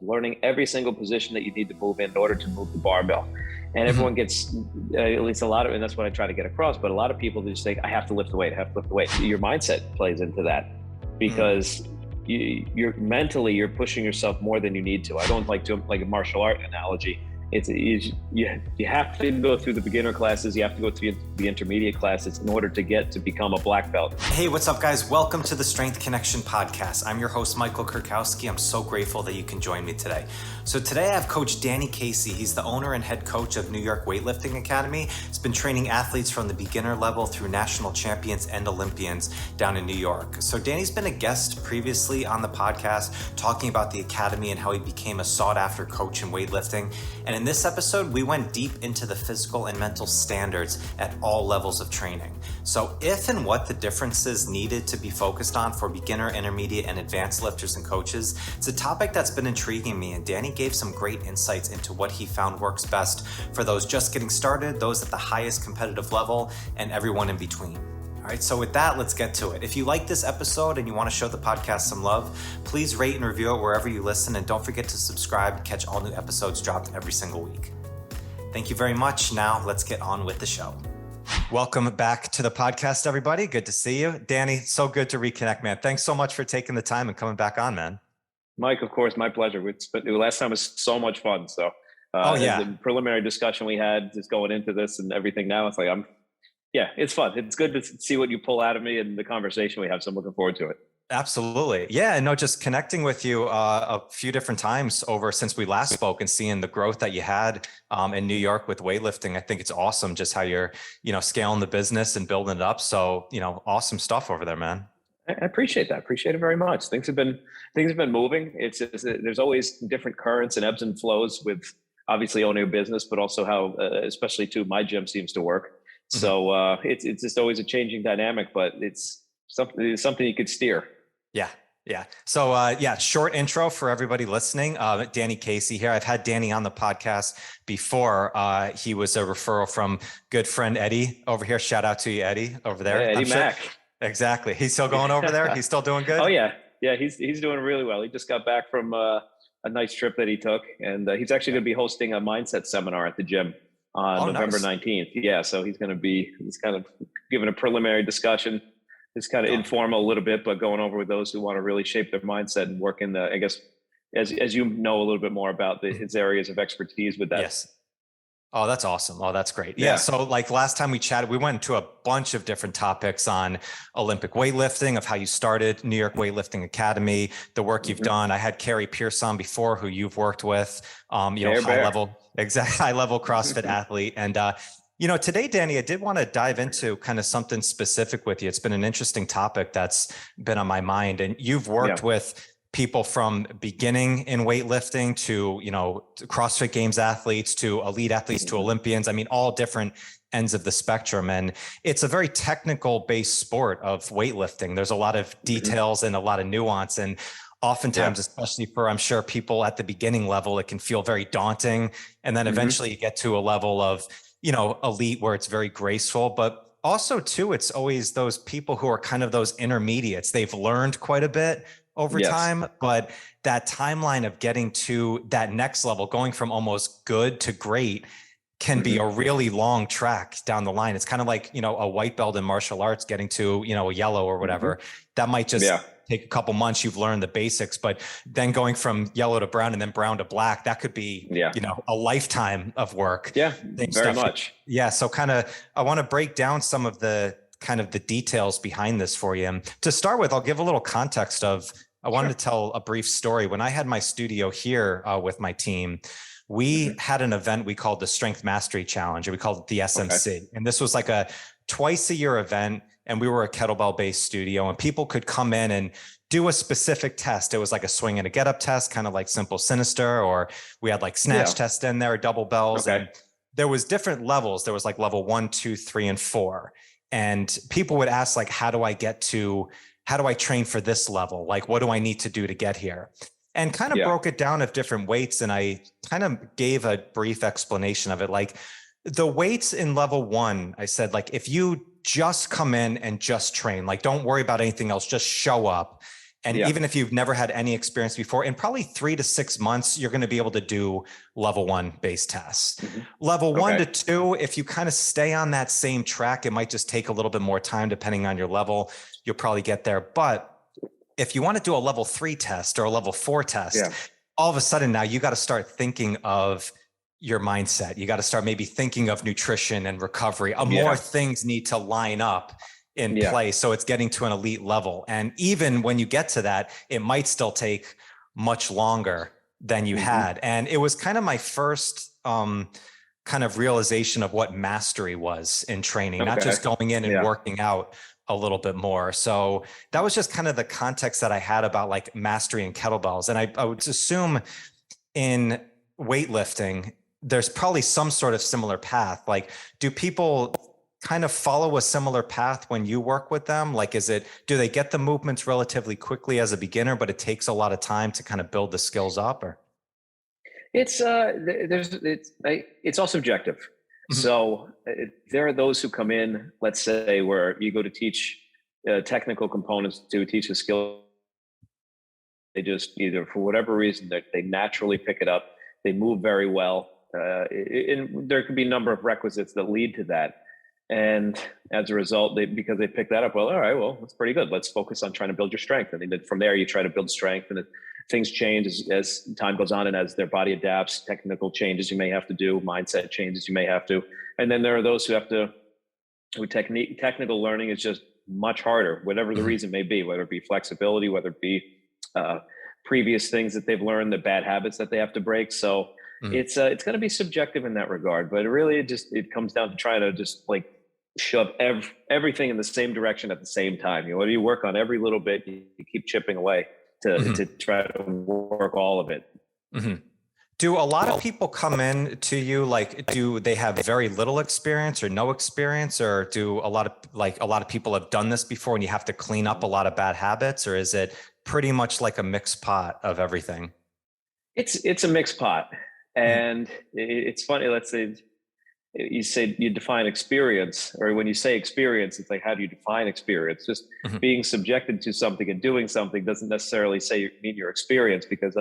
learning every single position that you need to move in order to move the barbell. And everyone gets, at least a lot of, and that's what I try to get across, but a lot of people just think, I have to lift the weight, I have to lift the weight. Your mindset plays into that because you're mentally, you're pushing yourself more than you need to. I don't like to, like a martial art analogy. You have to go through the beginner classes, you have to go through the intermediate classes in order to become a black belt. Hey, what's up guys? Welcome to the Strength Connection podcast. I'm your host, Michael Kurkowski. I'm so grateful that you can join me today. So today I have Coach Denis Casey. He's the owner and head coach of New York Weightlifting Academy. He's been training athletes from the beginner level through national champions and Olympians down in New York. So Danny's been a guest previously on the podcast talking about the academy and how he became a sought after coach in weightlifting. And in this episode, we went deep into the physical and mental standards at all levels of training. So if and what the differences needed to be focused on for beginner, intermediate, and advanced lifters and coaches, it's a topic that's been intriguing me, and Danny gave some great insights into what he found works best for those just getting started, those at the highest competitive level, and everyone in between. All right, so with that, let's get to it. If you like this episode and you want to show the podcast some love, please rate and review it wherever you listen, and don't forget to subscribe to catch all new episodes dropped every single week. Thank you very much. Now let's get on with the show. Welcome back to the podcast, everybody. Good to see you. Danny, so good to reconnect, man. Thanks so much for taking the time and coming back on, man. Mike, of course, my pleasure. The last time was so much fun. So the preliminary discussion we had just going into this and everything now, it's like, it's fun. It's good to see what you pull out of me and the conversation we have. So I'm looking forward to it. Absolutely. Yeah. No, just connecting with you a few different times over since we last spoke and seeing the growth that you had in New York with weightlifting. I think it's awesome just how you're, scaling the business and building it up. So, awesome stuff over there, man. I appreciate that. Appreciate it very much. Things have been moving. There's always different currents and ebbs and flows with obviously owning a business, but also how, especially too, my gym seems to work. So it's just always a changing dynamic, but it's something you could steer. Yeah. So short intro for everybody listening. Danny Casey here. I've had Danny on the podcast before. He was a referral from good friend Eddie over here. Shout out to you, Eddie, over there. Yeah, Eddie Mac. Exactly. He's still going over there. He's still doing good. Oh yeah. Yeah. He's doing really well. He just got back from a nice trip that he took, and he's actually going to be hosting a mindset seminar at the gym on November 19th. Yeah. So he's kind of giving a preliminary discussion. It's kind of informal a little bit, but going over with those who want to really shape their mindset and work in I guess, as you know a little bit more about his areas of expertise with that. Yes. Oh, that's awesome. Oh, that's great. Yeah. So like last time we chatted, we went into a bunch of different topics on Olympic weightlifting, of how you started New York Weightlifting Academy, the work you've done. I had Kari, Pearce on before, who you've worked with, high level CrossFit athlete. And, today, Danny, I did want to dive into kind of something specific with you. It's been an interesting topic that's been on my mind, and you've worked with people from beginning in weightlifting to, CrossFit Games athletes to elite athletes to Olympians. I mean, all different ends of the spectrum. And it's a very technical based sport of weightlifting. There's a lot of details and a lot of nuance. And oftentimes, especially for, I'm sure, people at the beginning level, it can feel very daunting. And then eventually you get to a level of, elite where it's very graceful, but also too, it's always those people who are kind of those intermediates. They've learned quite a bit over time, but that timeline of getting to that next level, going from almost good to great, can be a really long track down the line. It's kind of like, a white belt in martial arts getting to, a yellow or whatever. That might just take a couple months. You've learned the basics, but then going from yellow to brown and then brown to black, that could be, a lifetime of work. Yeah, very much. Yeah. So I want to break down some of the kind of the details behind this for you. And to start with, I'll give a little context I wanted to tell a brief story. When I had my studio here with my team, we had an event we called the Strength Mastery Challenge, and we called it the SMC. Okay. And this was like a twice a year event. And we were a kettlebell based studio, and people could come in and do a specific test. It was like a swing and a get up test, kind of like simple sinister, or we had like snatch test in there, double bells. Okay. And there was different levels. There was like level 1, 2, 3, and 4. And people would ask like, how do I train for this level? Like, what do I need to do to get here? And kind of broke it down of different weights. And I kind of gave a brief explanation of it. Like the weights in level 1, I said, like, if you just come in and just train, like, don't worry about anything else, just show up. And even if you've never had any experience before, in probably 3 to 6 months, you're going to be able to do level 1 base tests. Level 1 to 2, if you kind of stay on that same track, it might just take a little bit more time depending on your level. You'll probably get there. But if you want to do a level 3 test or a level 4 test, all of a sudden now you got to start thinking of your mindset. You got to start maybe thinking of nutrition and recovery. More things need to line up in place. So it's getting to an elite level. And even when you get to that, it might still take much longer than you had. And it was kind of my first kind of realization of what mastery was in training, not just going in and working out a little bit more. So that was just kind of the context that I had about like mastery and kettlebells. And I would assume in weightlifting, there's probably some sort of similar path. Like, do people kind of follow a similar path when you work with them? Like, do they get the movements relatively quickly as a beginner, but it takes a lot of time to kind of build the skills up? Or it's all subjective. So there are those who come in, let's say, where you go to teach technical components, to teach a skill. They just either, for whatever reason, they naturally pick it up. They move very well. And there could be a number of requisites that lead to that. And as a result, because they pick that up, well, all right, well, that's pretty good. Let's focus on trying to build your strength. And then from there, you try to build strength, and things change as time goes on and as their body adapts. Technical changes you may have to do, mindset changes you may have to. And then there are those who technical learning is just much harder, whatever the reason may be, whether it be flexibility, whether it be previous things that they've learned, the bad habits that they have to break. So it's going to be subjective in that regard, but it comes down to trying to just like shove everything in the same direction at the same time. You work on every little bit, you keep chipping away to try to work all of it. Do a lot of people come in to you, like, do they have very little experience or no experience, or do a lot of people have done this before and you have to clean up a lot of bad habits, or is it pretty much like a mixed pot of everything? It's a mixed pot. And it's funny, let's say you define experience, or when you say experience, it's like, how do you define experience? Just being subjected to something and doing something doesn't necessarily mean you're experienced, because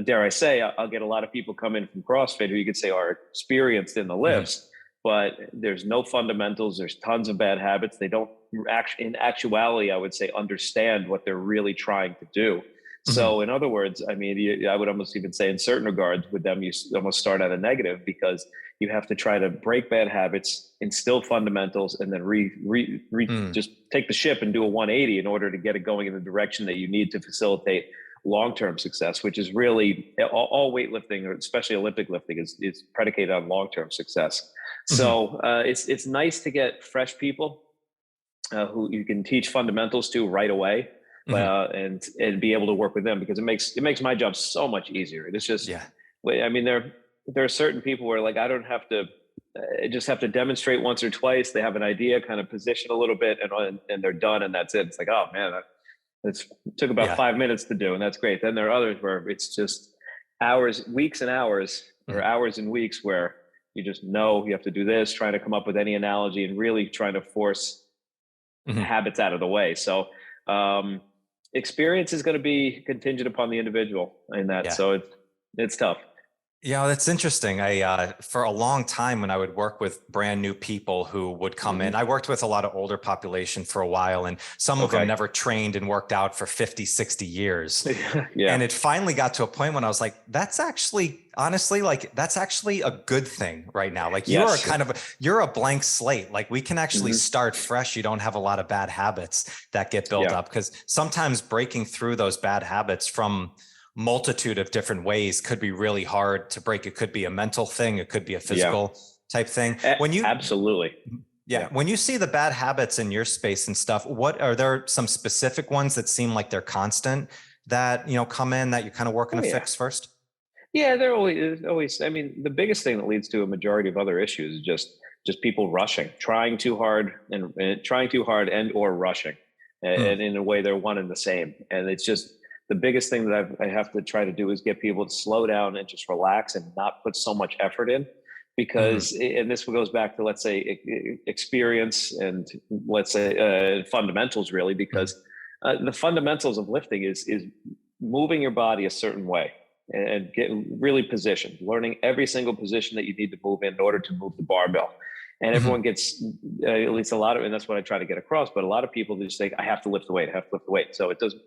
dare I say, I'll get a lot of people come in from CrossFit who you could say are experienced in the lifts, but there's no fundamentals. There's tons of bad habits. They don't in actuality, I would say, understand what they're really trying to do. So in other words, I mean, I would almost even say in certain regards with them, you almost start at a negative, because you have to try to break bad habits, instill fundamentals, and then just take the ship and do a 180 in order to get it going in the direction that you need to facilitate long-term success, which is really all weightlifting, or especially Olympic lifting, is predicated on long-term success. So it's nice to get fresh people who you can teach fundamentals to right away. And be able to work with them, because it makes my job so much easier. It's just, I mean, there are certain people where, like, I don't have to, I just have to demonstrate once or twice. They have an idea, kind of position a little bit, and they're done, and that's it. It's like, oh man, it took about 5 minutes to do, and that's great. Then there are others where it's just hours, weeks and hours, or hours and weeks, where you just know you have to do this, trying to come up with any analogy and really trying to force habits out of the way. So experience is going to be contingent upon the individual in that. So it's tough. Yeah, that's interesting. For a long time when I would work with brand new people who would come in, I worked with a lot of older population for a while, and some of them never trained and worked out for 50, 60 years. And it finally got to a point when I was like, that's actually, honestly, like, that's actually a good thing right now. Like, you're a blank slate. Like, we can actually start fresh. You don't have a lot of bad habits that get built up, because sometimes breaking through those bad habits from multitude of different ways could be really hard to break. It could be a mental thing. It could be a physical type thing. When you when you see the bad habits in your space and stuff, what are there some specific ones that seem like they're constant that, come in that you're kind of working to fix first? Yeah, there always, I mean, the biggest thing that leads to a majority of other issues is just people rushing, trying too hard and or rushing. And in a way, they're one and the same. And it's just, the biggest thing that I have to try to do is get people to slow down and just relax and not put so much effort in, because, and this goes back to, let's say, experience and let's say fundamentals, really, because The fundamentals of lifting is moving your body a certain way and getting really positioned, learning every single position that you need to move in order to move the barbell. And everyone gets, at least a lot of, and that's what I try to get across, but a lot of people just think, I have to lift the weight, I have to lift the weight. So it doesn't,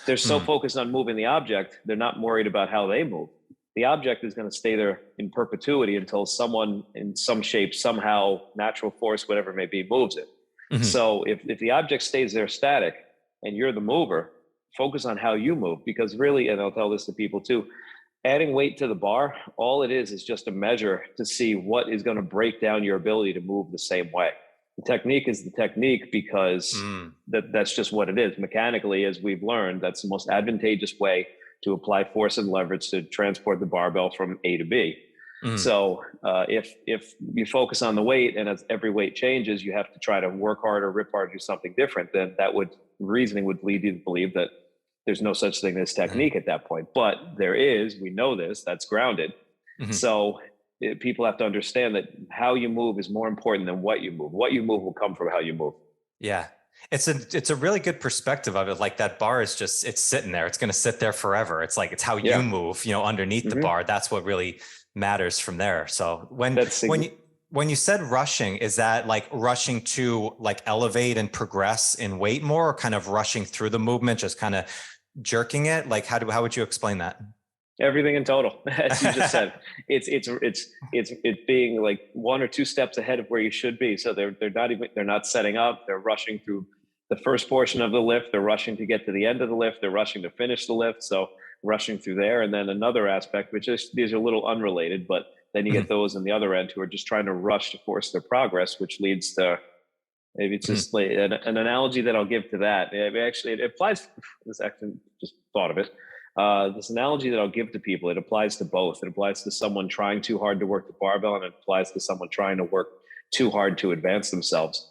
they're so focused on moving the object, they're not worried about how they move. The object is going to stay there in perpetuity until someone in some shape, somehow, natural force, whatever it may be, moves it. So if the object stays there static and you're the mover, focus on how you move, because really, and I'll tell this to people too, adding weight to the bar, all it is just a measure to see what is going to break down your ability to move the same way. The technique is the technique because that's just what it is. Mechanically, as we've learned, that's the most advantageous way to apply force and leverage to transport the barbell from A to B. So if you focus on the weight, and as every weight changes, you have to try to work harder, rip harder, do something different, then reasoning would lead you to believe that there's no such thing as technique at that point. But there is, we know this, that's grounded. So people have to understand that how you move is more important than what you move. What you move will come from how you move. Yeah. It's a really good perspective of it. Like that bar is just, it's sitting there. It's going to sit there forever. It's like, it's how you move, underneath the bar. That's what really matters from there. So when you said rushing, is that like rushing to like elevate and progress in weight more, or kind of rushing through the movement, just kind of jerking it? Like how would you explain that? Everything in total, as you just said. It's being like one or two steps ahead of where you should be. So they're not setting up. They're rushing through the first portion of the lift. They're rushing to get to the end of the lift. They're rushing to finish the lift. So rushing through there. And then another aspect, which is, these are a little unrelated, but then you get those on the other end who are just trying to rush to force their progress, which leads to, maybe it's just like an analogy that I'll give to that. It applies, this actually just thought of it. This analogy that I'll give to people, it applies to both. It applies to someone trying too hard to work the barbell, and it applies to someone trying to work too hard to advance themselves.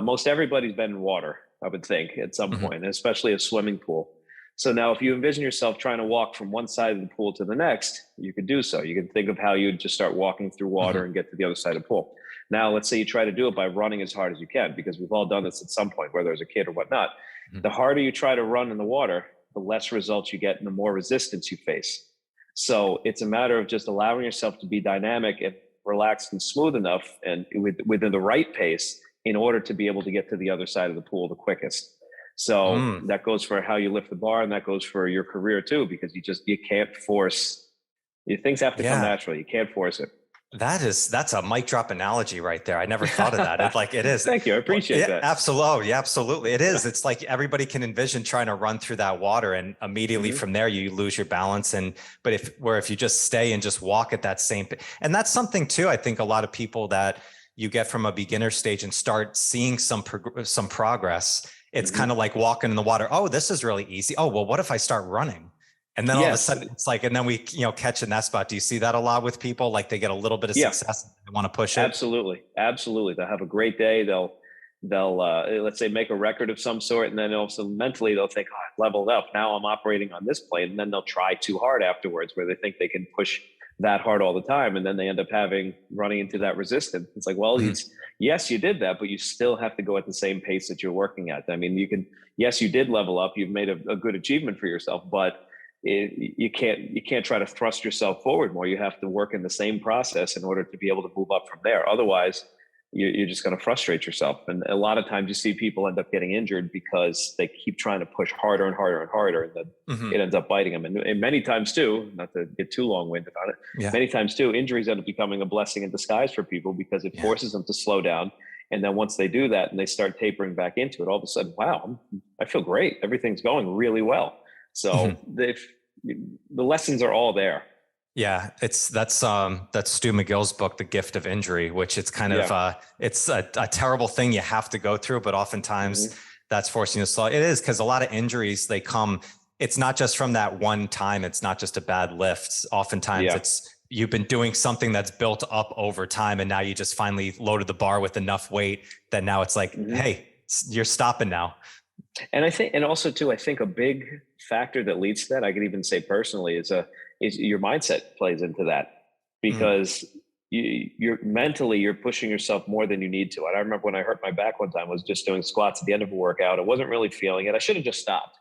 Most everybody's been in water, I would think, at some point, especially a swimming pool. So now if you envision yourself trying to walk from one side of the pool to the next, you could do so. You can think of how you'd just start walking through water and get to the other side of the pool. Now, let's say you try to do it by running as hard as you can, because we've all done this at some point, whether as a kid or whatnot. The harder you try to run in the water, the less results you get and the more resistance you face. So it's a matter of just allowing yourself to be dynamic and relaxed and smooth enough and within the right pace in order to be able to get to the other side of the pool the quickest. So that goes for how you lift the bar, and that goes for your career too, because you can't force, things have to come naturally. You can't force it. That's a mic drop analogy right there. I never thought of that. It is. Thank you. I appreciate that. Absolutely. Yeah, absolutely. It is. It's like everybody can envision trying to run through that water, and immediately from there you lose your balance. But if you just stay and just walk at that same, and that's something too, I think a lot of people that you get from a beginner stage and start seeing some progress. It's kind of like walking in the water. Oh, this is really easy. Oh, well, what if I start running? And then all of a sudden it's like, and then we, catch in that spot. Do you see that a lot with people? Like they get a little bit of success, they want to push it. Absolutely. They'll have a great day. They'll let's say make a record of some sort. And then also mentally they'll think, I leveled up. Now I'm operating on this plane. And then they'll try too hard afterwards, where they think they can push that hard all the time. And then they end up running into that resistance. It's like, well, yes, you did that, but you still have to go at the same pace that you're working at. I mean, you did level up. You've made a good achievement for yourself, but you can't try to thrust yourself forward more. You have to work in the same process in order to be able to move up from there. Otherwise, you're just going to frustrate yourself. And a lot of times you see people end up getting injured because they keep trying to push harder and harder and harder, and then it ends up biting them. And many times too, not to get too long-winded on it, many times too, injuries end up becoming a blessing in disguise for people, because it forces them to slow down. And then once they do that and they start tapering back into it, all of a sudden, wow, I feel great. Everything's going really well. So the lessons are all there. Yeah, that's Stu McGill's book, The Gift of Injury, which it's kind of it's a terrible thing you have to go through, but oftentimes that's forcing you to slow. It is, because a lot of injuries, they come, it's not just from that one time. It's not just a bad lift. Oftentimes it's you've been doing something that's built up over time, and now you just finally loaded the bar with enough weight that now it's like, hey, you're stopping now. And I think a big factor that leads to that, I could even say personally, is your mindset plays into that, because you're mentally, you're pushing yourself more than you need to. And I remember when I hurt my back one time, I was just doing squats at the end of a workout. I wasn't really feeling it. I should have just stopped.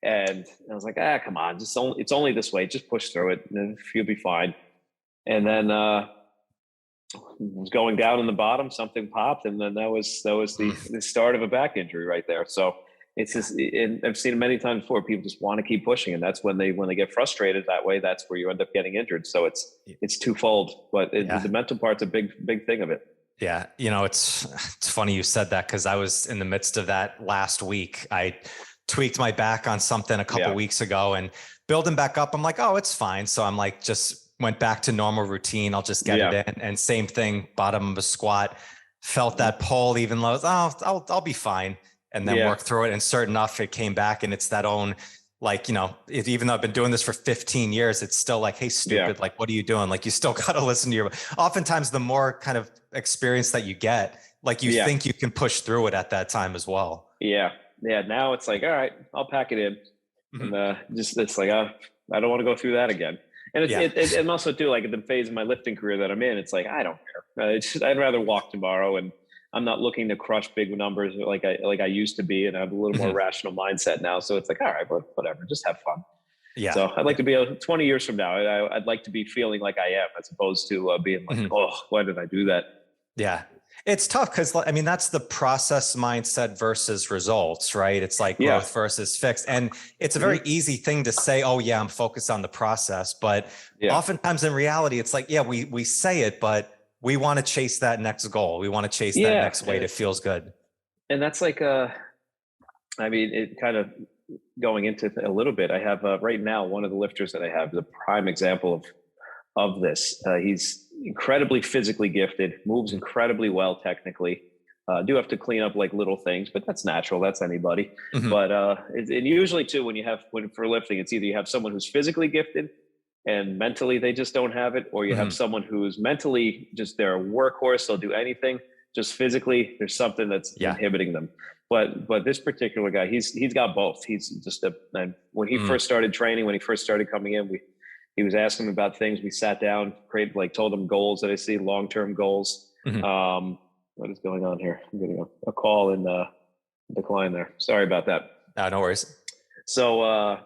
And I was like, come on, it's only this way. Just push through it and you'll be fine. And then was going down in the bottom, something popped. And then that was the start of a back injury right there. So it's just, and I've seen it many times before. People just want to keep pushing, and that's when they get frustrated that way. That's where you end up getting injured. So it's twofold, but the mental part's a big thing of it. Yeah, it's funny you said that, because I was in the midst of that last week. I tweaked my back on something a couple weeks ago, and building back up, I'm like, oh, it's fine. So I'm like, just went back to normal routine. I'll just get it in, and same thing, bottom of a squat, felt that pull, even low. Oh, I'll be fine. And then work through it. And certain enough, it came back, and it's that own, like, even though I've been doing this for 15 years, it's still like, hey, stupid, like, what are you doing? Like, you still got to listen to oftentimes the more kind of experience that you get, like you think you can push through it at that time as well. Yeah. Now it's like, all right, I'll pack it in. And it's like, I don't want to go through that again. And and also too, like, at the phase of my lifting career that I'm in, it's like, I don't care. I'd rather walk tomorrow, and I'm not looking to crush big numbers like I used to be, and I have a little more rational mindset now. So it's like, all right, whatever, just have fun. Yeah. So I'd like to be 20 years from now. I'd like to be feeling like I am, as opposed to being like, oh, why did I do that? Yeah. It's tough because, I mean, that's the process mindset versus results, right? It's like growth versus fixed. And it's a very easy thing to say, oh yeah, I'm focused on the process. But oftentimes in reality, it's like, we say it, but we want to chase that next goal. We want to chase that next weight. It feels good. And that's like, I mean, it kind of going into a little bit, I have right now, one of the lifters that I have is a prime example of this. He's incredibly physically gifted, moves incredibly well technically. Do have to clean up like little things, but that's natural. That's anybody. But and usually too, when for lifting, it's either you have someone who's physically gifted and mentally they just don't have it, or you have someone who's mentally just, they're a workhorse, they'll do anything. Just physically, there's something that's inhibiting them. But this particular guy, he's got both. He's just when he first started training, when he first started coming in, he was asking him about things. We sat down, told him goals that I see, long-term goals. What is going on here? I'm getting a call and decline there. Sorry about that. No worries. So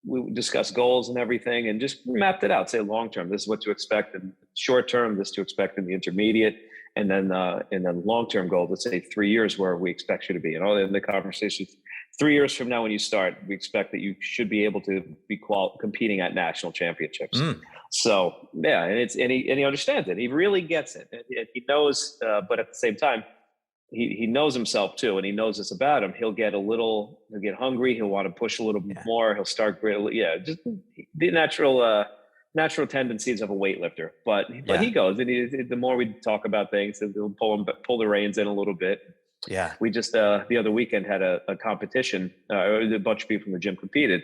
we discussed goals and everything, and just mapped it out. Say long-term, this is what to expect in short-term, this to expect in the intermediate, and then long-term goal, let's say 3 years, where we expect you to be. And all in the conversation, 3 years from now, when you start, we expect that you should be able to be competing at national championships. So and he understands it. He really gets it. He knows, but at the same time, he knows himself too, and he knows this about him. He'll get hungry. He'll want to push a little bit more. He'll start just the natural tendencies of a weightlifter. But he goes, and the more we talk about things, he'll pull the reins in a little bit. Yeah. We just the other weekend had a competition. A bunch of people from the gym competed.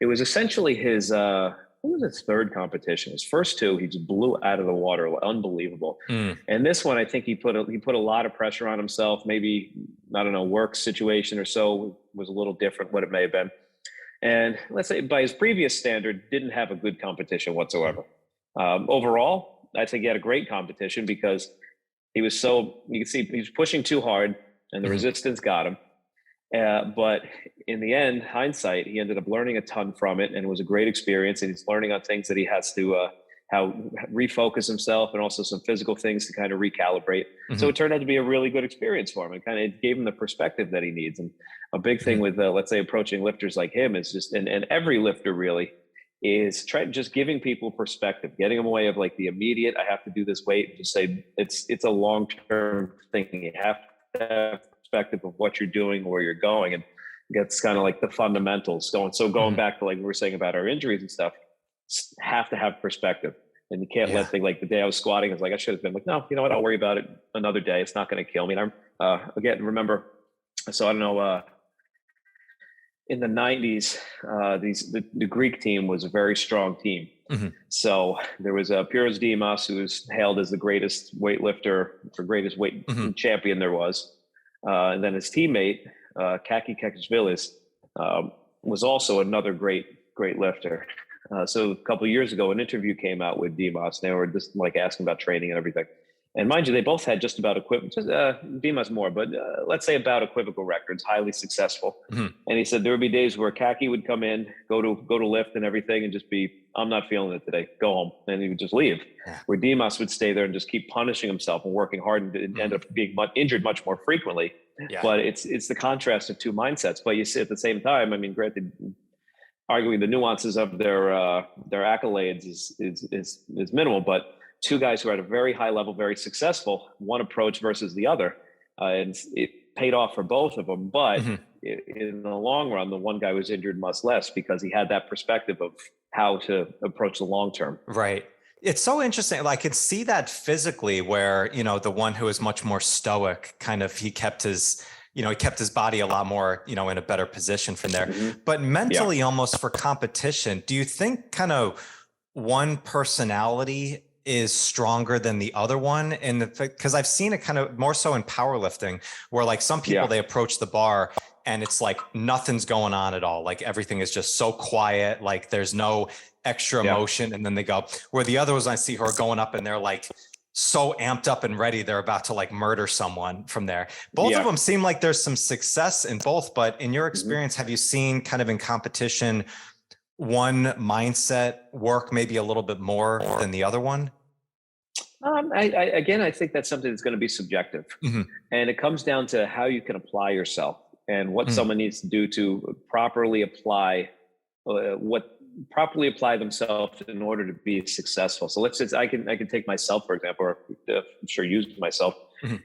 It was essentially his third competition. His first two, he just blew out of the water. Unbelievable. And this one, I think he put a lot of pressure on himself. Maybe, I don't know, work situation or so was a little different, what it may have been. And let's say by his previous standard, didn't have a good competition whatsoever. Overall, I think he had a great competition, because you can see he was pushing too hard, and the resistance got him. But in the end, hindsight, he ended up learning a ton from it, and it was a great experience. And he's learning on things that he has to how refocus himself, and also some physical things to kind of recalibrate. So it turned out to be a really good experience for him, and kind of gave him the perspective that he needs. And a big thing with, let's say, approaching lifters like him is just, and every lifter really, is just giving people perspective, getting them away of like the immediate, I have to do this weight, and just say it's a long-term thing. You have to have perspective of what you're doing, where you're going, and that's kind of like the fundamentals going back to like we were saying about our injuries and stuff. Have to have perspective, and you can't let things like the day I was squatting, I was like, I should have been like, no, you know what, I'll worry about it another day. It's not going to kill me. And again, remember, so I don't know, in the 90s, the Greek team was a very strong team. So there was Pyrros Dimas, who was hailed as the greatest weightlifter, or greatest weight champion there was. And then his teammate, Kakhiashvili, was also another great lifter. So a couple of years ago, an interview came out with Dimas. They were just like asking about training and everything. And mind you, they both had just about Dimas more, but let's say about equivocal records, highly successful. Mm-hmm. And he said there would be days where Kakhi would come in, go to lift and everything, and just be, I'm not feeling it today, go home, and he would just leave. Yeah. Where Dimas would stay there and just keep punishing himself and working hard and end up being injured much more frequently. Yeah. But it's the contrast of two mindsets. But you see at the same time, I mean, granted, arguing the nuances of their accolades is minimal, but two guys who are at a very high level, very successful, one approach versus the other. And it paid off for both of them. But in the long run, the one guy was injured much less because he had that perspective of how to approach the long term. Right. It's so interesting. Like, I can see that physically where, the one who is much more stoic, kind of, he kept his body a lot more, in a better position from there. Mm-hmm. But mentally, almost for competition, do you think kind of one personality is stronger than the other one? And because I've seen it kind of more so in powerlifting, where like some people, they approach the bar and it's like nothing's going on at all. Like everything is just so quiet, like there's no extra emotion. And then they go, where the others I see who are going up and they're like so amped up and ready, they're about to like murder someone from there. Both of them seem like there's some success in both, but in your experience, have you seen kind of in competition, one mindset work maybe a little bit more than the other one? I think that's something that's going to be subjective. Mm-hmm. And it comes down to how you can apply yourself and what someone needs to do to properly apply themselves in order to be successful. So let's just, I can take myself, for example, or I'm sure use myself,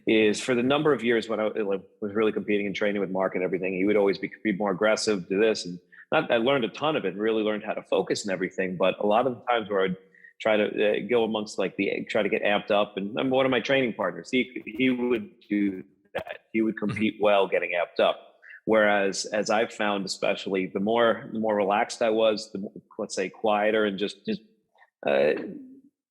is for the number of years when I was really competing and training with Mark and everything, he would always be more aggressive, do this. And I learned a ton of it, really learned how to focus and everything. But a lot of the times where I'd try to go amongst try to get amped up. And I'm one of my training partners. He would do that. He would compete well getting amped up. Whereas, as I've found, especially the more relaxed I was, the more, let's say, quieter and just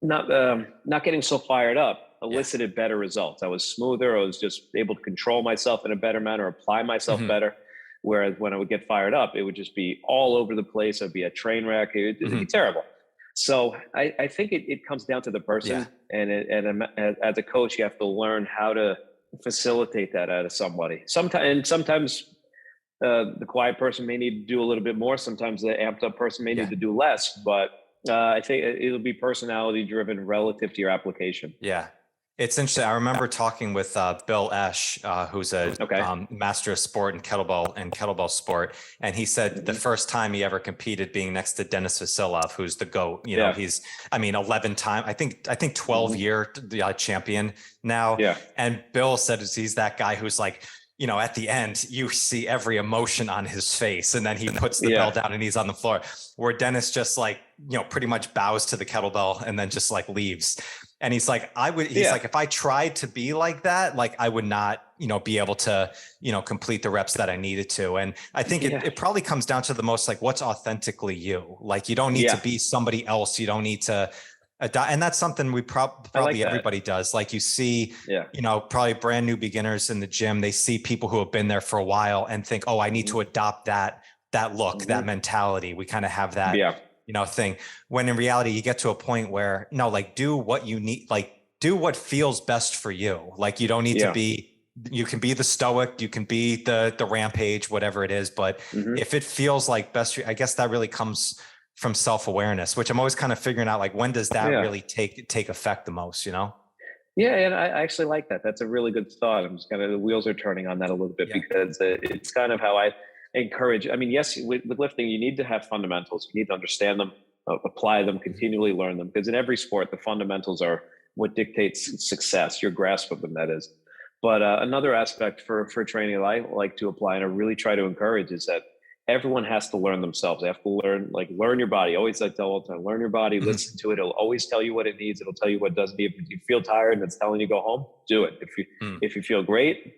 not getting so fired up, elicited better results. I was smoother. I was just able to control myself in a better manner, apply myself better. Whereas when I would get fired up, it would just be all over the place. It'd be a train wreck. It'd be terrible. So I think it comes down to the person, and as a coach, you have to learn how to facilitate that out of somebody. Sometimes the quiet person may need to do a little bit more. Sometimes the amped up person may need to do less, but I think it'll be personality driven relative to your application. Yeah. It's interesting. I remember talking with Bill Esch, who's a master of sport in kettlebell sport. And he said the first time he ever competed being next to Denis Vasilev, who's the GOAT, he's, 11 time, I think 12 year champion now. Yeah. And Bill said he's that guy who's like, at the end, you see every emotion on his face, and then he puts the bell down and he's on the floor, where Denis just like, pretty much bows to the kettlebell and then just like leaves. And he's like, like, if I tried to be like that, like I would not, be able to, complete the reps that I needed to. And I think it probably comes down to the most, like, what's authentically you. Like, you don't need to be somebody else. You don't need to adopt. And that's something we probably everybody does. Like you see, probably brand new beginners in the gym, they see people who have been there for a while and think, oh, I need to adopt that look, that mentality. We kind of have that. Thing, when in reality you get to a point where no, like, do what you need, like do what feels best for you. Like you don't need to be, you can be the stoic, you can be the rampage, whatever it is. But if it feels like best, I guess that really comes from self-awareness, which I'm always kind of figuring out, like, when does that really take effect the most, Yeah. And I actually like that. That's a really good thought. I'm just the wheels are turning on that a little bit because it's kind of how I encourage. I mean, yes, with lifting, you need to have fundamentals. You need to understand them, apply them, continually learn them. Because in every sport, the fundamentals are what dictates success, your grasp of them, that is. But another aspect for training that I like to apply and I really try to encourage is that everyone has to learn themselves. They have to learn your body. Always, I tell all the time, learn your body, listen to it. It'll always tell you what it needs. It'll tell you what it doesn't need. If you feel tired and it's telling you to go home, do it. If you feel great,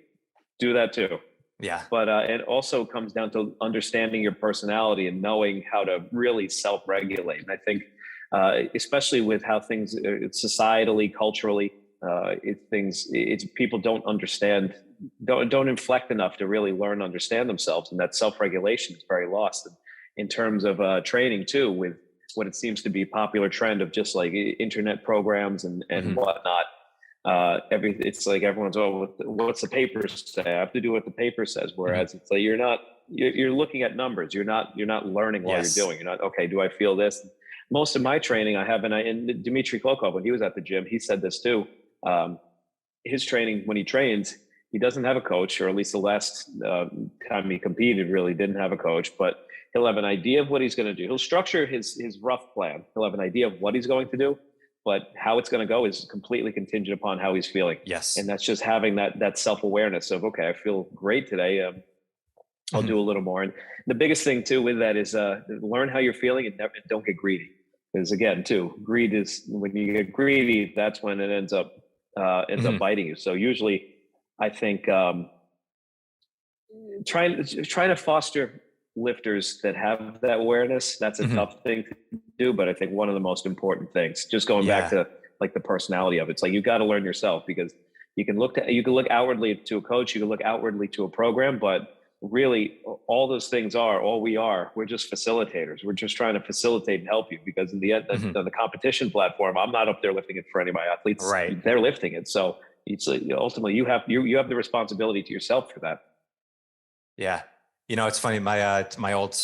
do that too. Yeah. But it also comes down to understanding your personality and knowing how to really self-regulate. And I think, especially with how things societally, culturally, people don't understand, don't inflect enough to really learn, understand themselves. And that self-regulation is very lost in terms of training too, with what it seems to be popular trend of just like internet programs and whatnot. It's like everyone's, oh, what's the paper say? I have to do what the paper says. Whereas it's like you're looking at numbers. You're not learning while you're doing. You're not, okay, do I feel this? Most of my training I have, and Dmitry Klokov, when he was at the gym, he said this too. His training, when he trains, he doesn't have a coach, or at least the last time he competed really didn't have a coach, but he'll have an idea of what he's going to do. He'll structure his rough plan. He'll have an idea of what he's going to do, but how it's going to go is completely contingent upon how he's feeling. Yes. And that's just having that self-awareness of, okay, I feel great today. I'll do a little more. And the biggest thing too with that is learn how you're feeling and don't get greedy. Because again, too, greed is, when you get greedy, that's when it ends up biting you. So usually I think trying to foster lifters that have that awareness, that's a tough thing to do, but I think one of the most important things, just going back to like the personality of it, it's like you got to learn yourself, because you can look outwardly to a coach, you can look outwardly to a program, but really all those things we're just facilitators. We're just trying to facilitate and help you, because in the end, the competition platform, I'm not up there lifting it for any of my athletes. Right. They're lifting it. So it's ultimately you have the responsibility to yourself for that. Yeah. You know, it's funny. My old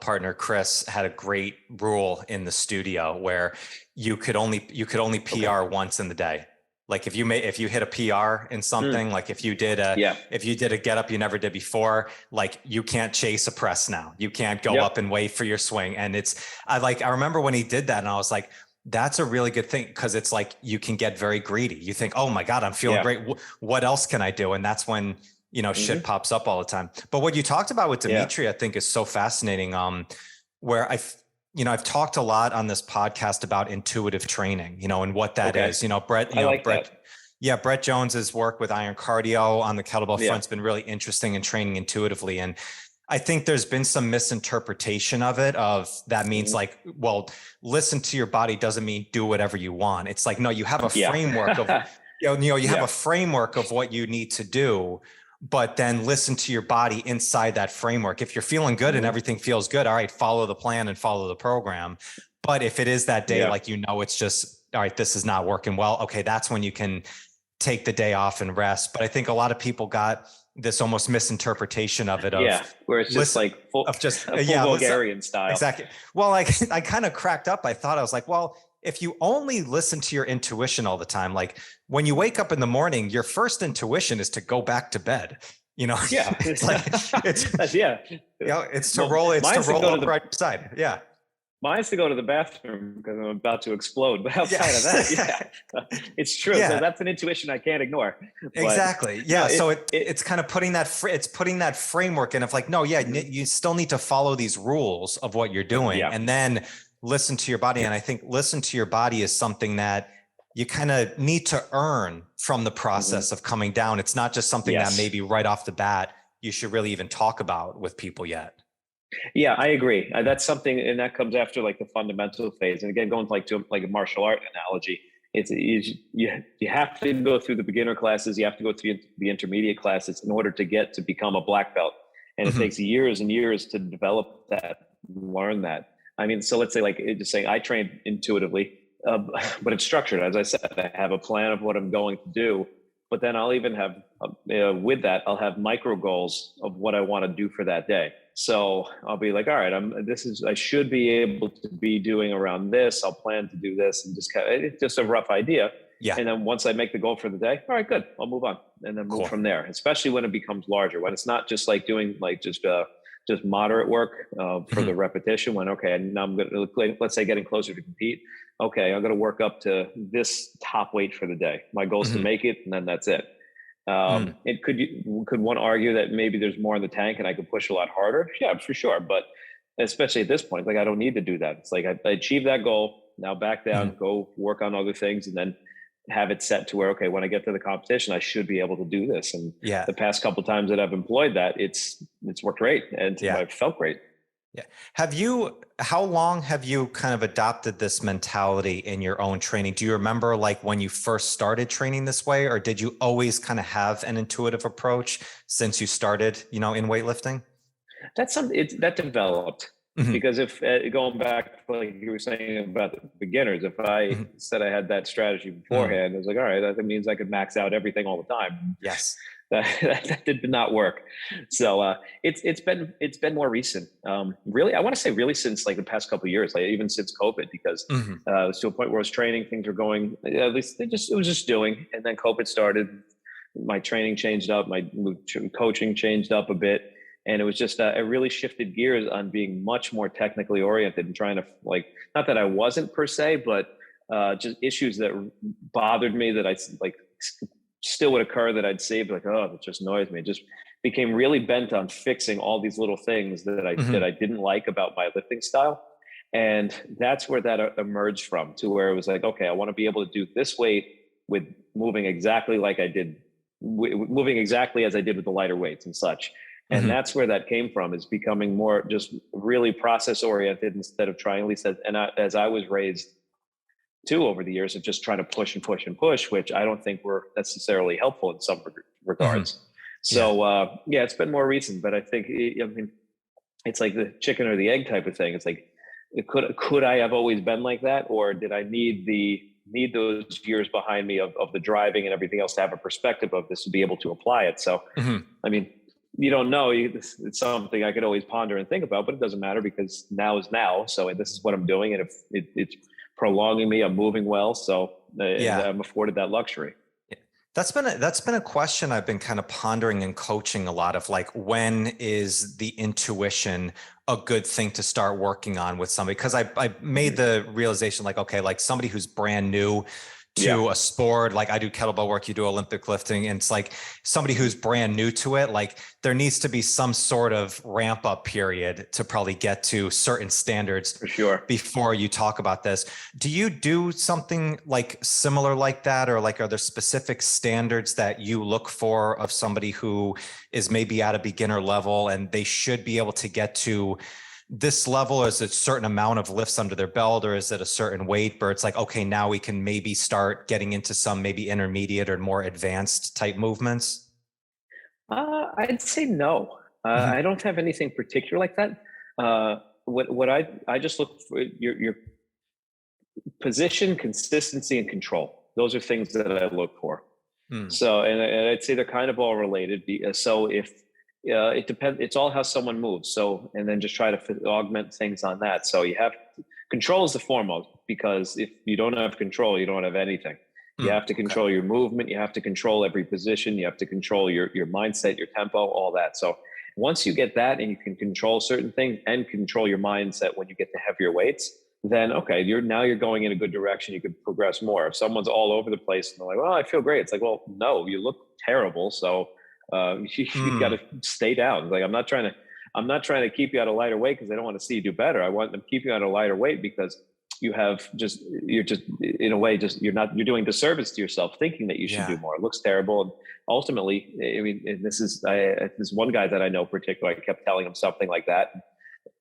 partner Chris had a great rule in the studio where you could only PR once in the day. Like if you hit a PR in something, like if you did a get up you never did before, like you can't chase a press now. You can't go up and wait for your swing. And I remember when he did that, and I was like, that's a really good thing, because it's like you can get very greedy. You think, oh my God, I'm feeling great. What else can I do? And that's when shit pops up all the time. But what you talked about with Dmitry, I think is so fascinating. Where I've talked a lot on this podcast about intuitive training, and what that is. Brett Jones's work with iron cardio on the kettlebell front's been really interesting in training intuitively. And I think there's been some misinterpretation of it, that means like, well, listen to your body doesn't mean do whatever you want. It's like, no, you have a framework of, you have a framework of what you need to do, but then listen to your body inside that framework. If you're feeling good and everything feels good, all right, follow the plan and follow the program. But if it is that day, it's just, all right, this is not working well. Okay. That's when you can take the day off and rest. But I think a lot of people got this almost misinterpretation of it. Where it's just like full Bulgarian style. Exactly. Well, I kind of cracked up. I was like, well, if you only listen to your intuition all the time, like when you wake up in the morning, your first intuition is to go back to bed. It's like it's to roll over the right side. Yeah. Mine's to go to the bathroom because I'm about to explode. But outside of that, it's true. Yeah. So that's an intuition I can't ignore. Exactly. Yeah. So it's kind of putting that framework in of like, no, you still need to follow these rules of what you're doing, and then listen to your body. And I think listen to your body is something that you kind of need to earn from the process of coming down. It's not just something that maybe right off the bat you should really even talk about with people yet. Yeah, I agree. That's something, and that comes after like the fundamental phase. And again, going to a martial art analogy, you have to go through the beginner classes, you have to go through the intermediate classes in order to become a black belt. And it takes years and years to develop that, learn that. I mean, so let's say just saying I train intuitively, but it's structured. As I said, I have a plan of what I'm going to do, but then I'll even have, with that, I'll have micro goals of what I want to do for that day. So I'll be like, all right, I should be able to be doing around this. I'll plan to do this, and it's just a rough idea. Yeah. And then once I make the goal for the day, all right, good, I'll move on and then move from there. Especially when it becomes larger, when it's not just like doing just moderate work for the repetition. When, okay, now I'm going to, let's say getting closer to compete. Okay, I'm going to work up to this top weight for the day. My goal is to make it, and then that's it. Could one argue that maybe there's more in the tank and I could push a lot harder? Yeah, for sure. But especially at this point, like I don't need to do that. It's like I achieved that goal. Now back down, go work on other things, and then have it set to where, okay, when I get to the competition, I should be able to do this. And the past couple of times that I've employed that, it's worked great, and I've felt great. Yeah. How long have you kind of adopted this mentality in your own training? Do you remember like when you first started training this way, or did you always kind of have an intuitive approach since you started, in weightlifting? That's something that developed. Because if going back, like you were saying about the beginners, if I said I had that strategy beforehand, I was like, all right, that means I could max out everything all the time. Yes. That did not work. So it's been more recent. Really, I want to say really since like the past couple of years, like even since COVID, because it was to a point where I was training, things were going, at least it was just doing. And then COVID started, my training changed up, my coaching changed up a bit. And it was just, it really shifted gears on being much more technically oriented and trying to, like, not that I wasn't per se, but just issues that bothered me that I like still would occur that I'd see, like, oh, that just annoys me. It just became really bent on fixing all these little things that I didn't like about my lifting style. And that's where that emerged from, to where it was like, okay, I want to be able to do this weight with moving exactly like I did, moving exactly as I did with the lighter weights and such. And that's where that came from, is becoming more just really process oriented instead of trying, at least as I was raised too over the years, of just trying to push and push and push, which I don't think were necessarily helpful in some regards. So yeah, it's been more recent, but I think, I mean, it's like the chicken or the egg type of thing. It's like, could I have always been like that? Or did I need those years behind me of the driving and everything else to have a perspective of this to be able to apply it? So, I mean, you don't know. It's something I could always ponder and think about, but it doesn't matter because now is now. So this is what I'm doing. And if it's prolonging me, I'm moving well. So I'm afforded that luxury. That's been a question I've been kind of pondering and coaching a lot of, like, when is the intuition a good thing to start working on with somebody? Because I made the realization, like, okay, like somebody who's brand new to a sport, like I do kettlebell work, you do Olympic lifting, and it's like somebody who's brand new to it, like there needs to be some sort of ramp up period to probably get to certain standards for sure before you talk about this. Do you do something like similar like that? Or like, are there specific standards that you look for of somebody who is maybe at a beginner level and they should be able to get to this level? Is it a certain amount of lifts under their belt, or is it a certain weight where it's like, okay, now we can maybe start getting into some maybe intermediate or more advanced type movements? I'd say no. I don't have anything particular like that. What I just look for your position, consistency, and control. Those are things that I look for. So, and I'd say they're kind of all related. So if it depends, it's all how someone moves. So, and then just try to augment things on that. So you have control is the foremost, because if you don't have control, you don't have anything. You have to control your movement. You have to control every position. You have to control your mindset, your tempo, all that. So once you get that and you can control certain things and control your mindset when you get to heavier weights, then okay, you're going in a good direction. You can progress more. If someone's all over the place and they're like, well, I feel great. It's like, well, no, you look terrible. So you got to stay down. Like, I'm not trying to keep you at a lighter weight because I don't want to see you do better. I want to keep you at a lighter weight because you're just in a way, you're doing disservice to yourself thinking that you should do more. It looks terrible. And ultimately, I mean, this one guy that I know particularly, I kept telling him something like that.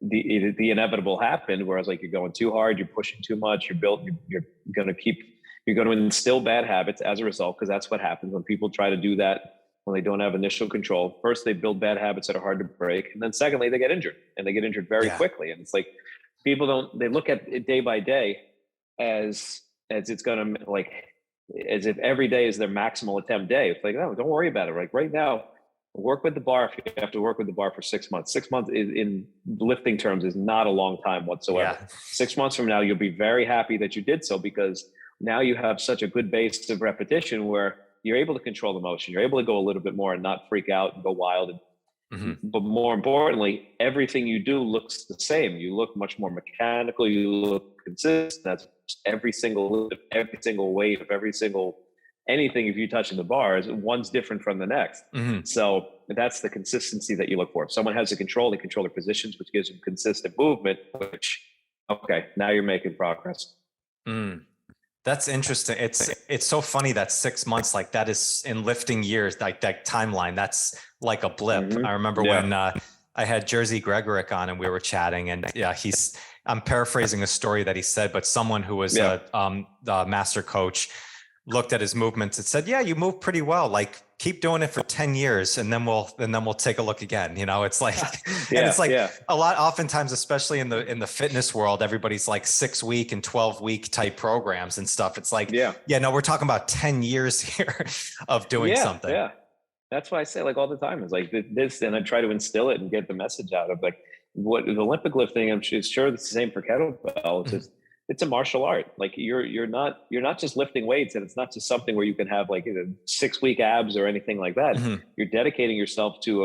The inevitable happened where I was like, you're going too hard, you're pushing too much, you're going to instill bad habits as a result, because that's what happens when people try to do that. When they don't have initial control, first they build bad habits that are hard to break, and then secondly they get injured, and they get injured very quickly. And it's like they look at it day by day as it's gonna, like, as if every day is their maximal attempt day. It's like, no, don't worry about it. Like right now, work with the bar if you have to work with the bar for 6 months. 6 months in lifting terms is not a long time whatsoever. 6 months from now, you'll be very happy that you did so, because now you have such a good base of repetition where you're able to control the motion. You're able to go a little bit more and not freak out and go wild. But more importantly, everything you do looks the same. You look much more mechanical. You look consistent. That's every single lift, every single weight of every single anything. If you touch in the bars, one's different from the next. So that's the consistency that you look for. If someone has the control, they control their positions, which gives them consistent movement. Which, okay, now you're making progress. That's interesting. It's so funny that 6 months, like that is in lifting years, like that timeline, that's like a blip. I remember when I had Jerzy Gregorek on and we were chatting, and I'm paraphrasing a story that he said, but someone who was the master coach looked at his movements and said, yeah, you move pretty well. Like, keep doing it for 10 years and then we'll take a look again. You know, it's like, Yeah, and it's like yeah. a lot, oftentimes, especially in the fitness world, everybody's like 6-week and 12-week type programs and stuff. It's like, yeah, no, we're talking about 10 years here of doing something. Yeah. That's why I say, like, all the time, is like this, and I try to instill it and get the message out of, like, what the Olympic lifting, I'm sure it's the same for kettlebell. It's just, it's a martial art. Like, you're not just lifting weights, and it's not just something where you can have like 6-week abs or anything like that. You're dedicating yourself to